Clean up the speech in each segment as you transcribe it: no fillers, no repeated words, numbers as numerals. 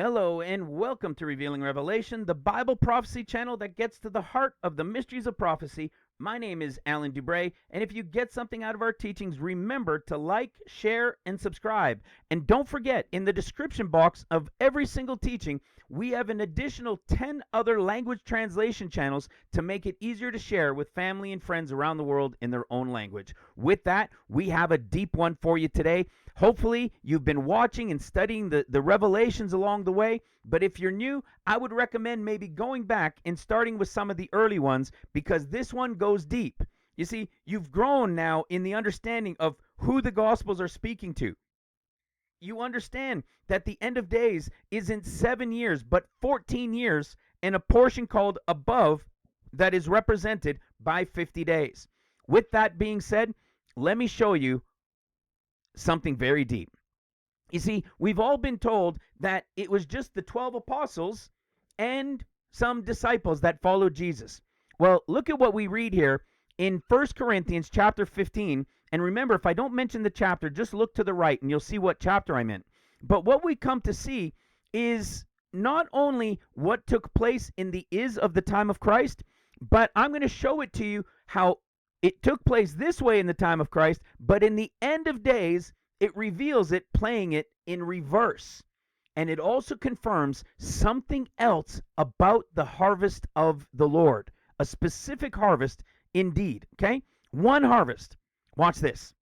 Hello and welcome to Revealing Revelation, the Bible prophecy channel that gets to the heart of the mysteries of prophecy. My name is Alain Dubreuil, and if you get something out of our teachings, remember to like, share, and subscribe. And don't forget, in the description box of every single teaching, we have an additional 10 other language translation channels to make it easier to share with family and friends around the world in their own language. With that, we have a deep one for you today. Hopefully, you've been watching and studying the revelations along the way, but if you're new, I would recommend maybe going back and starting with some of the early ones because this one goes deep. You see, you've grown now in the understanding of who the Gospels are speaking to. You understand that the end of days isn't 7 years, but 14 years, and a portion called above that is represented by 50 days. With that being said, let me show you something very deep. You see, we've all been told that it was just the 12 apostles and some disciples that followed Jesus. Well, look at what we read here in 1 Corinthians chapter 15. And remember, if I don't mention the chapter, just look to the right and you'll see what chapter I'm in. But what we come to see is not only what took place in the of the time of Christ, but I'm going to show it to you how it took place this way in the time of Christ, but in the end of days, it reveals it, playing it in reverse. And it also confirms something else about the harvest of the Lord, a specific harvest indeed, okay? One harvest. Watch this.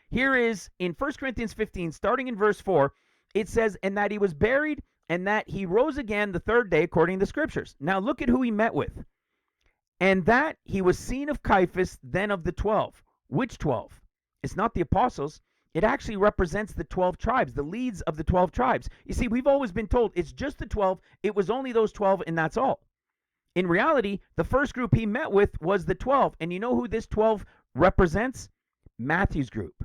Here is in 1 Corinthians 15, starting in verse 4, it says, "And that he was buried, and that he rose again the third day, according to the scriptures." Now look at who he met with. "And that he was seen of Caiaphas, then of the 12. Which 12? It's not the apostles. It actually represents the 12 tribes, the leads of the 12 tribes. You see, we've always been told it's just the 12. It was only those 12, and that's all. In reality, the first group he met with was the 12. And you know who this 12 represents? Matthew's group.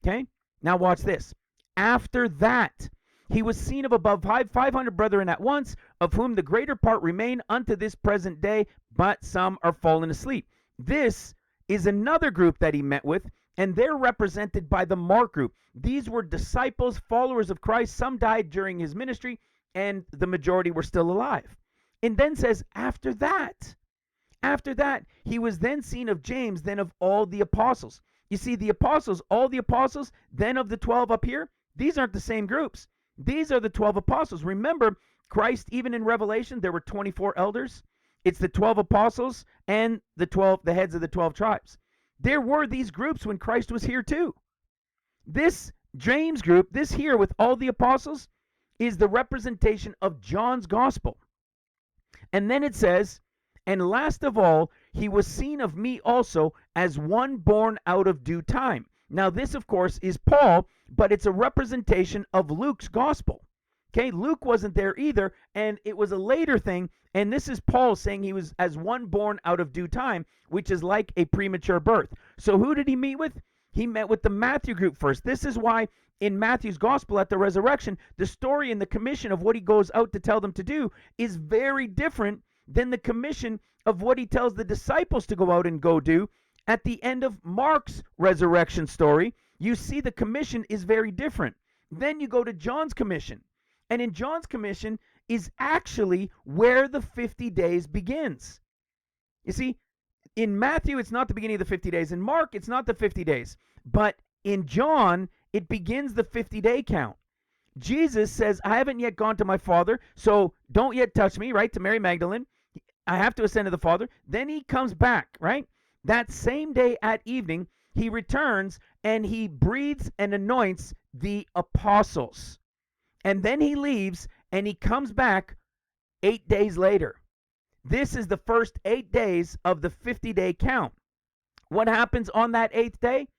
Okay? Now watch this. "After that, he was seen of above 500 brethren at once, of whom the greater part remain unto this present day, but some are fallen asleep." This is another group that he met with, and they're represented by the Mark group. These were disciples, followers of Christ. Some died during his ministry, and the majority were still alive. And then says, after that, he was then seen of James, then of all the apostles. You see, the apostles, all the apostles, then of the 12 up here, these aren't the same groups. These are the 12 apostles. Remember, Christ, even in Revelation, there were 24 elders. It's the 12 apostles and the heads of the 12 tribes. There were these groups when Christ was here too. This James group, this here with all the apostles, is the representation of John's gospel. And then it says, "And last of all, he was seen of me also as one born out of due time." Now this, of course, is Paul, but it's a representation of Luke's gospel. Okay, Luke wasn't there either, and it was a later thing, and this is Paul saying he was as one born out of due time, which is like a premature birth. So who did he meet with? He met with the Matthew group first. This is why in Matthew's gospel at the resurrection, the story and the commission of what he goes out to tell them to do is very different than the commission of what he tells the disciples to go out and go do. At the end of Mark's resurrection story, you see the commission is very different. Then you go to John's commission. And in John's commission is actually where the 50 days begins. You see, in Matthew, it's not the beginning of the 50 days. In Mark, it's not the 50 days. But in John, it begins the 50-day count. Jesus says, "I haven't yet gone to my Father, so don't yet touch me," right? To Mary Magdalene. "I have to ascend to the Father." Then he comes back, right? That same day at evening, he returns and he breathes and anoints the apostles. And then he leaves and he comes back 8 days later. This is the first 8 days of the 50-day count. What happens on that 8th day?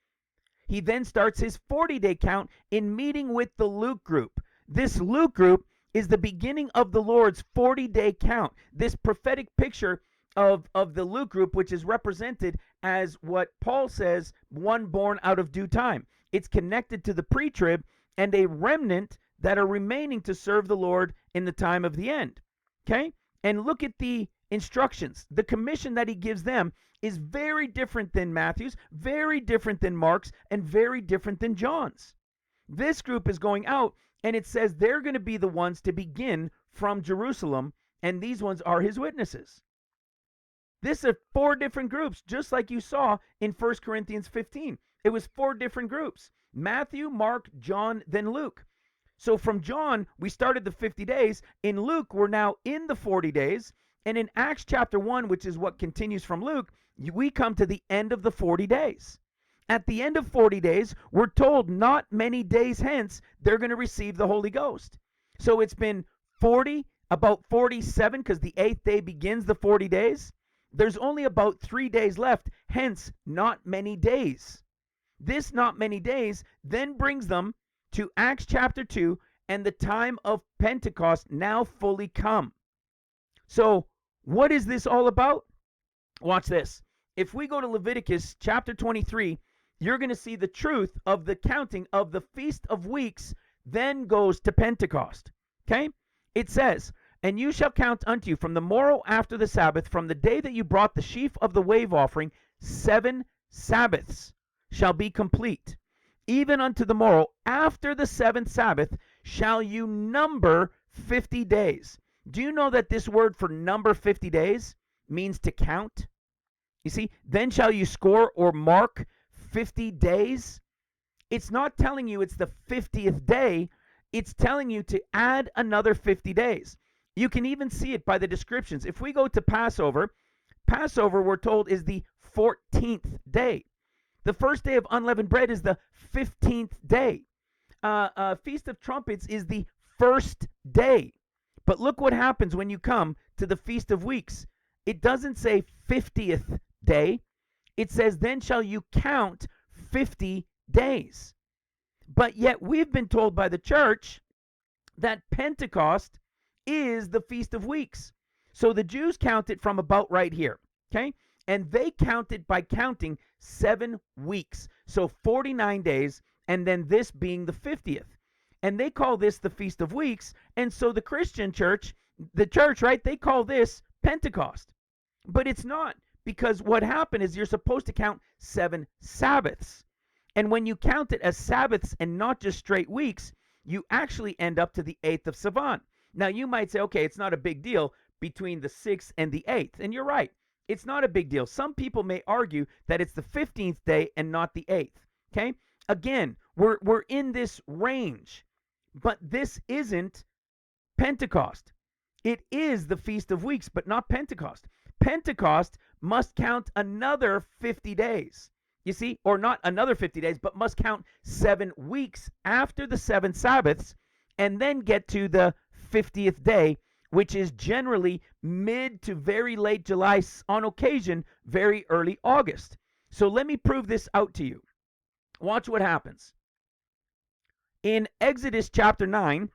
He then starts his 40-day count in meeting with the Luke group. This Luke group is the beginning of the Lord's 40-day count. This prophetic picture of the Luke group, which is represented as what Paul says, one born out of due time. It's connected to the pre-trib and a remnant that are remaining to serve the Lord in the time of the end. Okay? And look at the instructions. The commission that he gives them is very different than Matthew's, very different than Mark's, and very different than John's. This group is going out And it says they're going to be the ones to begin from Jerusalem, and these ones are his witnesses. This are 4 different groups, just like you saw in 1 Corinthians 15. It was 4 different groups: Matthew, Mark, John, then Luke. So from John, we started the 50 days. In Luke, we're now in the 40 days. And in Acts chapter 1, which is what continues from Luke, we come to the end of the 40 days. At the end of 40 days, we're told not many days hence, they're going to receive the Holy Ghost. So it's been 40, about 47, because the 8th day begins the 40 days. There's only about 3 days left, hence not many days. This not many days then brings them to Acts chapter 2, and the time of Pentecost now fully come. So what is this all about? Watch this. If we go to Leviticus chapter 23, you're going to see the truth of the counting of the Feast of Weeks then goes to Pentecost. Okay? It says, "And you shall count unto you from the morrow after the Sabbath, from the day that you brought the sheaf of the wave offering, 7 Sabbaths shall be complete. Even unto the morrow after the 7th Sabbath shall you number 50 days." Do you know that this word for number 50 days means to count? You see, "Then shall you score or mark 50 days." It's not telling you it's the 50th day. It's telling you to add another 50 days. You can even see it by the descriptions. If we go to Passover, Passover, we're told, is the 14th day. The first day of unleavened bread is the 15th day. Feast of Trumpets is the first day. But look what happens when you come to the Feast of Weeks. It doesn't say 50th day. It says, "Then shall you count 50 days." But yet we've been told by the church that Pentecost is the Feast of Weeks. So the Jews count it from about right here. Okay? And they count it by counting 7 weeks. So 49 days, and then this being the 50th. And they call this the Feast of Weeks. And so the Christian church, the church, right, they call this Pentecost. But it's not, because what happened is you're supposed to count 7 Sabbaths. And when you count it as Sabbaths and not just straight weeks, you actually end up to the 8th of Sivan. Now you might say, okay, it's not a big deal between the 6th and the 8th. And you're right. It's not a big deal. Some people may argue that it's the 15th day and not the 8th. Okay? Again, we're in this range. But this isn't Pentecost. It is the Feast of Weeks, but not Pentecost. Pentecost must count another 50 days. You see, or not another 50 days, but must count 7 weeks after the 7 Sabbaths, and then get to the 50th day, which is generally mid to very late July, on occasion, very early August. So let me prove this out to you. Watch what happens. In Exodus chapter 9,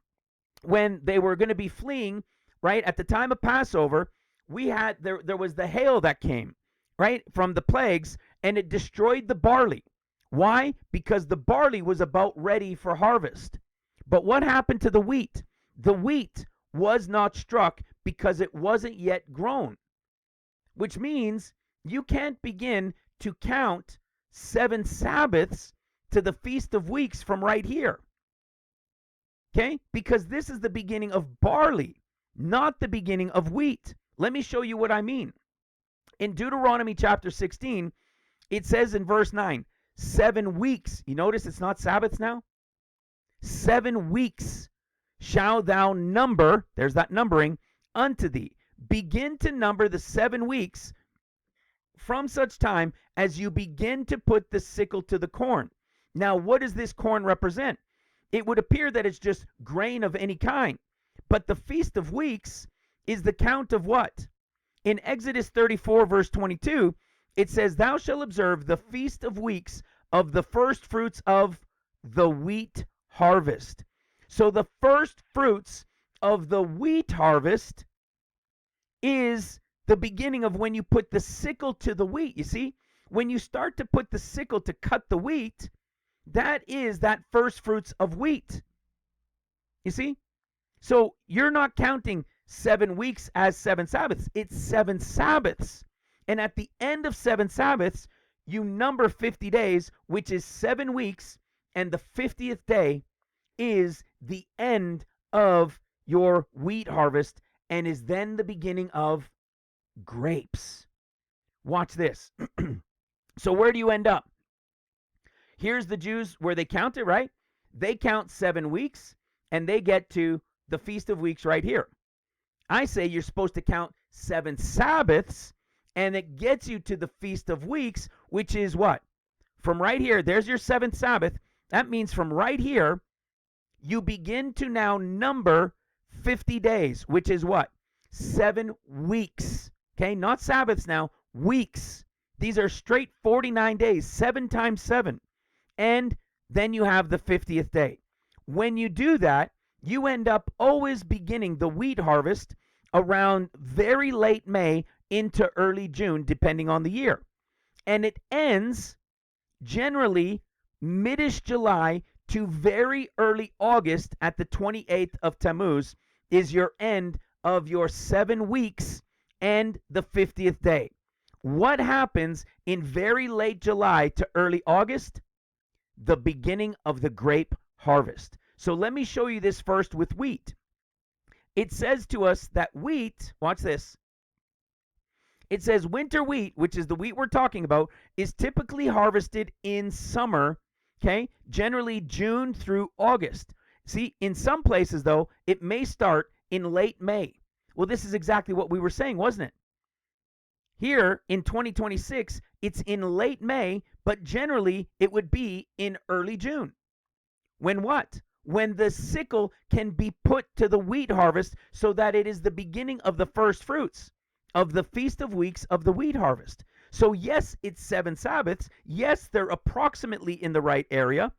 when they were going to be fleeing, right, at the time of Passover, we had, there was the hail that came, right, from the plagues, and it destroyed the barley. Why? Because the barley was about ready for harvest. But what happened to the wheat? The wheat was not struck because it wasn't yet grown, which means you can't begin to count 7 Sabbaths to the Feast of Weeks from right here. Okay? Because this is the beginning of barley, not the beginning of wheat. Let me show you what I mean. In Deuteronomy chapter 16, it says in verse 9, 7 weeks. You notice it's not Sabbaths now? 7 weeks shall thou number, there's that numbering, unto thee. Begin to number the 7 weeks from such time as you begin to put the sickle to the corn. Now, what does this corn represent? It would appear that it's just grain of any kind. But the Feast of Weeks is the count of what? In Exodus 34, verse 22, it says, "Thou shalt observe the Feast of Weeks of the first fruits of the wheat harvest." So the first fruits of the wheat harvest is the beginning of when you put the sickle to the wheat. You see, when you start to put the sickle to cut the wheat, that is that first fruits of wheat. You see? So you're not counting 7 weeks as 7 Sabbaths. It's 7 Sabbaths. And at the end of 7 Sabbaths, you number 50 days, which is 7 weeks, and the 50th day is the end of your wheat harvest and is then the beginning of grapes. Watch this. So where do you end up? Here's the Jews where they count it, right? They count 7 weeks and they get to the Feast of Weeks right here. I say you're supposed to count 7 Sabbaths, and it gets you to the Feast of Weeks, which is what? From right here, there's your 7th Sabbath. That means from right here, you begin to now number 50 days, which is what? 7 weeks. Okay, not Sabbaths now, weeks. These are straight 49 days, 7 times 7. And then you have the 50th day. When you do that, you end up always beginning the wheat harvest around very late May into early June, depending on the year. And it ends generally mid-ish July to very early August at the 28th of Tammuz is your end of your 7 weeks and the 50th day. What happens in very late July to early August? The beginning of the grape harvest. So let me show you this first with wheat. It says to us that wheat, watch this. It says winter wheat, which is the wheat we're talking about, is typically harvested in summer, okay? Generally June through August. See, in some places though, it may start in late May. Well, this is exactly what we were saying, wasn't it? Here in 2026, it's in late May, but generally it would be in early June. When what? When the sickle can be put to the wheat harvest so that it is the beginning of the first fruits of the Feast of Weeks of the wheat harvest. So yes, it's 7 Sabbaths. Yes, they're approximately in the right area,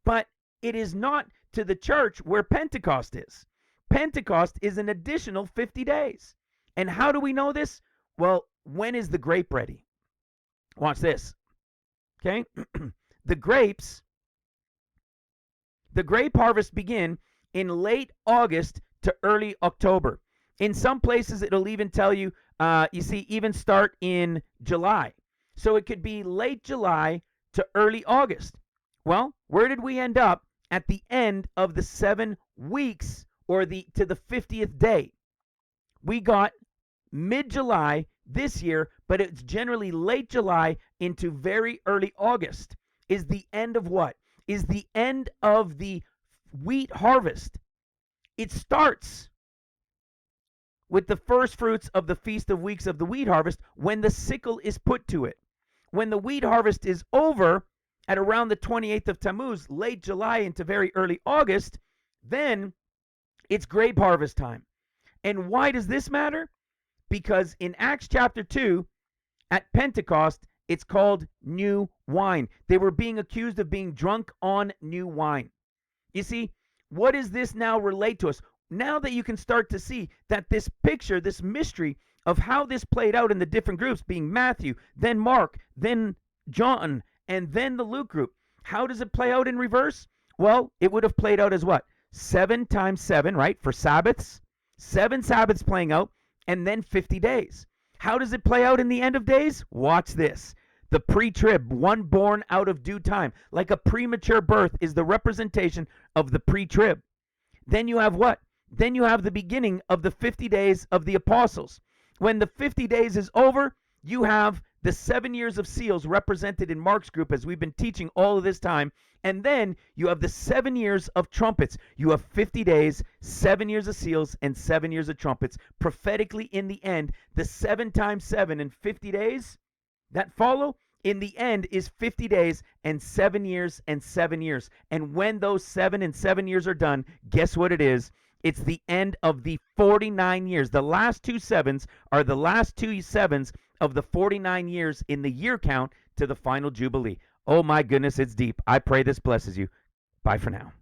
but it is not to the church where Pentecost is. Pentecost is an additional 50 days. And how do we know this? Well, when is the grape ready? Watch this. Okay? The grape harvest begin in late August to early October. In some places, it'll even tell you, even start in July. So it could be late July to early August. Well, where did we end up at the end of the 7 weeks or to the 50th day? We got mid-July this year, but it's generally late July into very early August is the end of what? Is the end of the wheat harvest. It starts with the first fruits of the Feast of Weeks of the wheat harvest when the sickle is put to it. When the wheat harvest is over at around the 28th of Tammuz, late July into very early August, then it's grape harvest time. And why does this matter? Because in Acts chapter 2, at Pentecost, it's called new wine. They were being accused of being drunk on new wine. You see, what does this now relate to us? Now that you can start to see that this picture, this mystery of how this played out in the different groups, being Matthew, then Mark, then John, and then the Luke group, how does it play out in reverse? Well, it would have played out as what? 7 times 7, right? For Sabbaths. 7 Sabbaths playing out, and then 50 days. How does it play out in the end of days? Watch this. The pre-trib, one born out of due time. Like a premature birth is the representation of the pre-trib. Then you have what? Then you have the beginning of the 50 days of the apostles. When the 50 days is over, you have the 7 years of seals represented in Mark's group, as we've been teaching all of this time. And then you have the 7 years of trumpets. You have 50 days, 7 years of seals, and 7 years of trumpets. Prophetically, in the end, the 7 times 7 and 50 days that follow, in the end, is 50 days and 7 years and 7 years. And when those 7 and 7 years are done, guess what it is? It's the end of the 49 years. The last 2 sevens are the last 2 sevens of the 49 years in the year count to the final Jubilee. Oh my goodness, it's deep. I pray this blesses you. Bye for now.